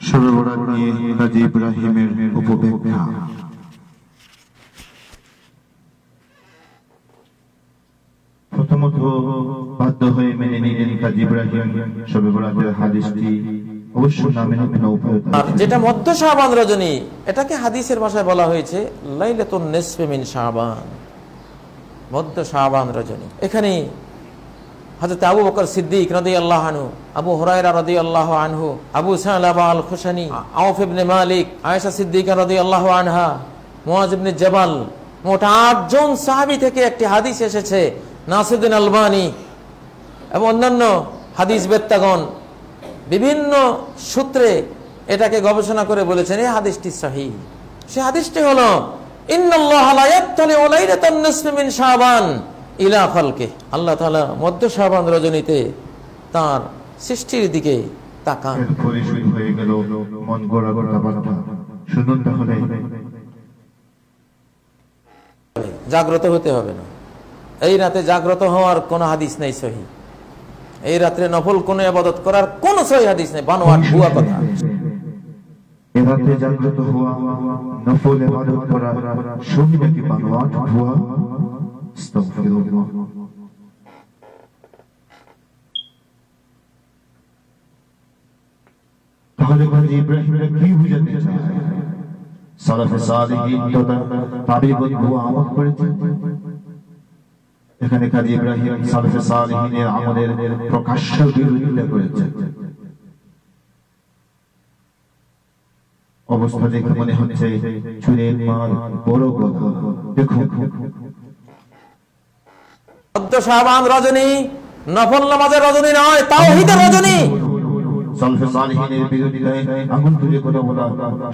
শবে বরাত নিয়ে কাজী ইব্রাহিমের উপব্যাখ্যা। প্রথমত বাধ্য হয়ে মেনে নিলেন কাজী ইব্রাহিম শবে বরাতের হাদিসটি অবশ্যই না মেনে নেওয়া উপায়। যেটা মধ্য শাবান রজনী, এটাকে হাদিসের ভাষায় বলা হয়েছে লাইলাতুন নিসফি মিন শাবান, মধ্য শাবান রজনী। এখানে হযরত আবু বকর সিদ্দিক রাদিয়াল্লাহু আনহু, আবু হুরায়রা রাদিয়াল্লাহু আনহু, আবু সালাবা আল খুশানি, আউফ ইবনে মালিক, আয়েশা সিদ্দিকা রাদিয়াল্লাহু আনহা, মুআজ ইবনে জাবাল, মোট 8 জন সাহাবী থেকে একটি হাদিস এসেছে। নাসিরউদ্দিন আলবানী এবং অন্যান্য হাদিস বেত্তাগণ বিভিন্ন সূত্রে এটাকে গবেষণা করে বলেছেন এই হাদিসটি সহিহ। সে হাদিসটি হলো ইন্নাল্লাহা লা ইয়াত্তালিউ লাইলাতান নিসফি মিন শাবান ইলা খালকি, আল্লাহ তাআলা মধ্য শাবান রজনীতে তার সৃষ্টির দিকে তাকান। পরিশুদ্ধ হয়ে গেল মন গড়া গড়া বার্তা। শুনুন তাহলে, জাগ্রত হতে হবে না। এই রাতে জাগ্রত হওয়ার কোন হাদিস নেই সহিহ। এই রাত্রে নফল কোন ইবাদত করার কোন সহিহ হাদিস নেই, বানোয়াট ভুয়া কথা। এই রাতে জাগ্রত হওয়া, নফল ইবাদত করা সবই নাকি বানোয়াট ভুয়া? আস্তাগফিরুল্লাহ। তাহলে কাজী ইব্রাহিমরা কি বুঝাতে চায়? সালাফে সালিহিন তথা তাবিঈন ভুয়া আমল করেছে। এখানে কাজী ইব্রাহিম সালাফে সালিহিনের আমলের প্রকাশ্য বিরোধিতা করেছে। অবস্থা দেখে মনে হচ্ছে চুলের মাল বড় কথা। দেখুন, মধ্য শাবান রজনী নফল নামাজের রজনী নয়, তাওহীদের রজনী। সালাফে সালিহিনের বিরোধিতায় আঙুল তুলে কথা বলা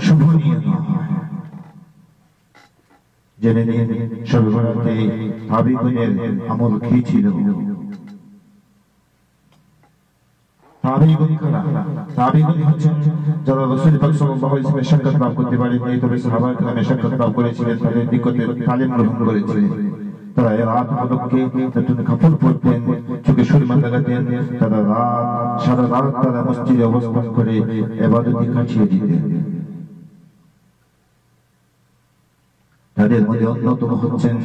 শুভনীয় নয়। জেনে নিন শবে বরাতে তাবিঈনের আমল কি ছিল। তাবিঈন হচ্ছেন যারা রাসূল পাক সাল্লাল্লাহু আলাইহি ওয়াসাল্লামের সাক্ষাৎ লাভ করতে পারেননি, তবে সাহাবা কেরামের সাক্ষাৎ লাভ করেছিলেন, তাদের নিকটে তালিম গ্রহণ করেছিলেন। তারা রাত আলোকে নতুন কাপড় পরতেন, চোখে সুরমা লাগাতেন। তারা সারা রাত তারা মসজিদে অবস্থান করে ইবাদতে কাটিয়ে দিতেন। তাদের মধ্যে অন্যতম হচ্ছেন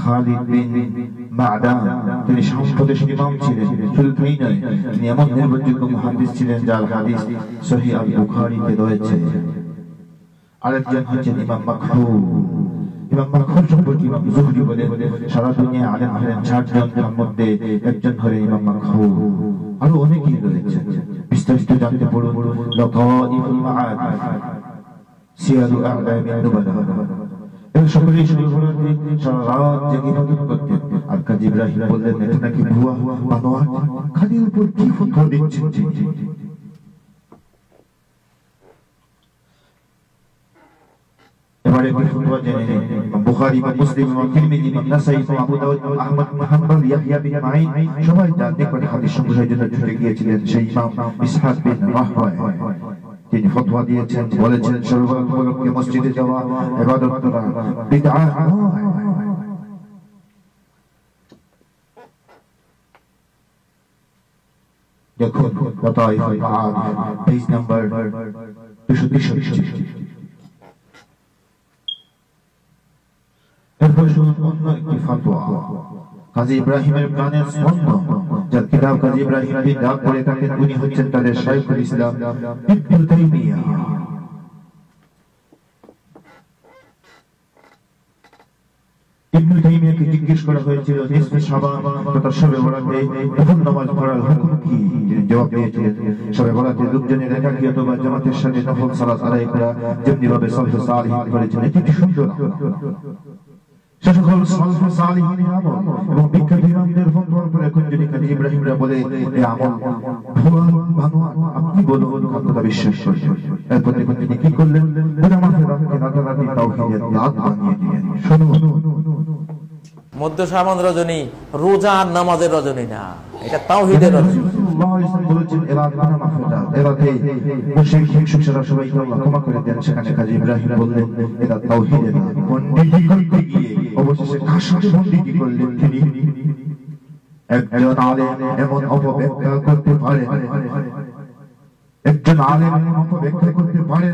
খালিদ বিন মা'দান। তিনি সম্পদের ইমাম ছিলেন। শুধু তাই নয়, তিনি এমন নির্ভরযোগ্য মুহাদ্দিস ছিলেন যার হাদিস সহিহ আল বুখারীতে রয়েছে। আরেকজন হচ্ছেন ইমাম মাকহুল। ইমাম মাকহুল সম্পর্কে ইমাম যুহরি বলেন, সারা দুনিয়া আলেম হলেন 4 জন, তার মধ্যে একজন হলেন ইমাম মাকহুল। আরো অনেকেই রয়েছেন। বিস্তারিত জানতে পড়ুন লাতাইফুল মাআদ, সিয়ারু আ'লামিন নুবালা। এই সকলেই শবে বরাতে সারা রাত জেগে ইবাদত করতেন। আর কাজী ইব্রাহিম বললেন এটা নাকি ভুয়া, বানোয়াট। খালির উপর কি ফতোয়া দিচ্ছেন? এবারে কি ফতোয়া জেনে নিন। বুখারী বা মুসলিম বা তিরমিজি বা নাসাঈ বা আবু দাউদ বা আহমদ বিন হাম্বল, ইয়াহইয়া বিন মাঈন সবাই তার নিকটে হাদিস সংগ্রহের জন্য ছুটে গিয়েছিলেন। সেই ইমাম ইসহাক বিন রাহওয়ায় তিনি ফতোয়া দিয়েছেন, বলেছেন শবে বরাত উপলক্ষে মসজিদে যাওয়া, ইবাদত করা বিদআত নয়। দেখুন লাতাইফুল মাআদ পেজ নাম্বার 263। এরপর শুনুন অন্য একটি ফতোয়া। কাজী ইব্রাহিমের প্রাণের স্পন্দন, যার কিতাব কাজী ইব্রাহিম বিন ডাক পড়ে থাকেন, উনি হচ্ছেন তাদের শাইখুল ইসলাম ইবনে তাইমিয়া। ইবনে তাইমিয়াকে জিজ্ঞেস করা হয়েছিল নিসফে শাবান তথা শবে বরাতে নফল নামাজ পড়ার হুকুম কি। তিনি জবাব দিয়েছিলেন, শবে বরাতে লোকজনের একাকী অথবা জামাতের সাথে নফল সালাত আদায় করা যেমনি ভাবে সালাফে সালিহিন করেছেন, এটি একটি সুন্দর আমল। সকল সালাফে সালিহিনের আমল এবং বিখ্যাত ইমামদের ফতোয়ার পরে এখন যদি কাজী ইব্রাহিমরা বলে এই আমল ভুয়া, বানোয়াট, আপনি বলুন কতটা বিশ্বাস করবেন? এরপর দেখুন তিনি কি করলেন। নামাজের রাতে রাতারাতি তাওহীদের দাঁত বানিয়ে দিলেন। শুনুন, মধ্য শাবান রজনী রোজা আর নামাজের রজনী না, এটা তাওহীদের রজনী। আল্লাহ ইসলাম বলেছেন এরাত মানে মাগফিরাত। এরাতে মুশরিক হিংসুকরা সবাইকে আল্লাহ ক্ষমা করে দেন। সেখানে কাজী ইব্রাহিম বললেন এটা তাওহীদের না। বন্দিগি করতে গিয়ে অবশেষে কার সাথে বন্দিগি করলেন তিনি? একজন আলেম এমন অপব্যাখ্যা করতে পারেন একজন আলেমের মতো ব্যাখ্যা করতে পারে